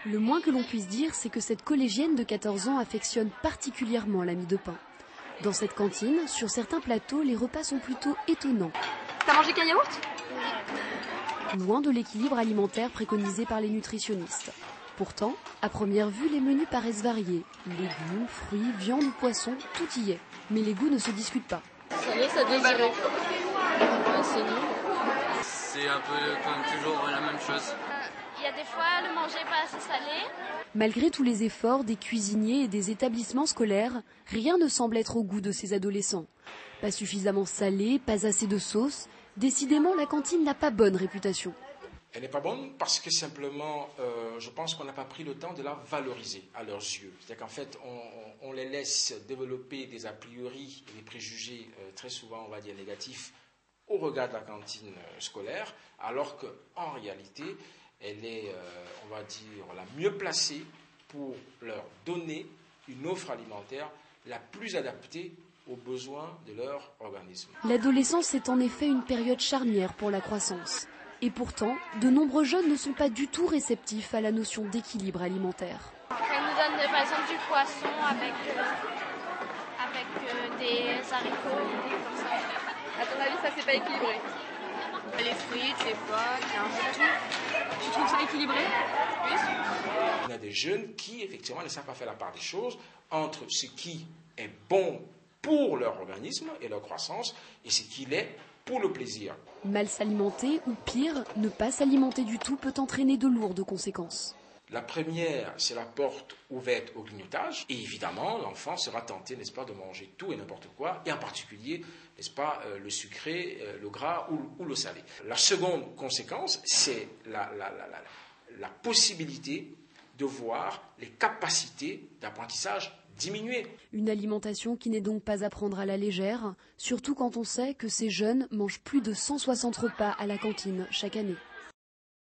Le moins que l'on puisse dire, c'est que cette collégienne de 14 ans affectionne particulièrement la mie de pain. Dans cette cantine, sur certains plateaux, les repas sont plutôt étonnants. T'as mangé qu'un yaourt ? Loin de l'équilibre alimentaire préconisé par les nutritionnistes. Pourtant, à première vue, les menus paraissent variés. Légumes, fruits, viande ou poissons, tout y est. Mais les goûts ne se discutent pas. Ça laisse à désirer. C'est nul. C'est un peu comme toujours la même chose. Il y a des fois, le manger pas assez salé. Malgré tous les efforts des cuisiniers et des établissements scolaires, rien ne semble être au goût de ces adolescents. Pas suffisamment salé, pas assez de sauce. Décidément, la cantine n'a pas bonne réputation. Elle n'est pas bonne parce que simplement, je pense qu'on n'a pas pris le temps de la valoriser à leurs yeux. C'est-à-dire qu'en fait, on les laisse développer des a priori et des préjugés très souvent, on va dire, négatifs au regard de la cantine scolaire, alors qu'en réalité, elle est, on va dire, la mieux placée pour leur donner une offre alimentaire la plus adaptée aux besoins de leur organisme. L'adolescence est en effet une période charnière pour la croissance. Et pourtant, de nombreux jeunes ne sont pas du tout réceptifs à la notion d'équilibre alimentaire. Elle nous donne par exemple du poisson avec des haricots, des trucs comme ça. À ton avis, ça c'est pas équilibré ? Les frites, les pâtes, il y a un peu tout. Tu trouves ça équilibré ? Oui. On a des jeunes qui, effectivement, ne savent pas faire la part des choses entre ce qui est bon pour leur organisme et leur croissance et ce qui l'est pour le plaisir. Mal s'alimenter ou pire, ne pas s'alimenter du tout peut entraîner de lourdes conséquences. La première, c'est la porte ouverte au grignotage. Et évidemment, l'enfant sera tenté, n'est-ce pas, de manger tout et n'importe quoi, et en particulier, n'est-ce pas, le sucré, le gras ou le salé. La seconde conséquence, c'est la possibilité de voir les capacités d'apprentissage diminuer. Une alimentation qui n'est donc pas à prendre à la légère, surtout quand on sait que ces jeunes mangent plus de 160 repas à la cantine chaque année.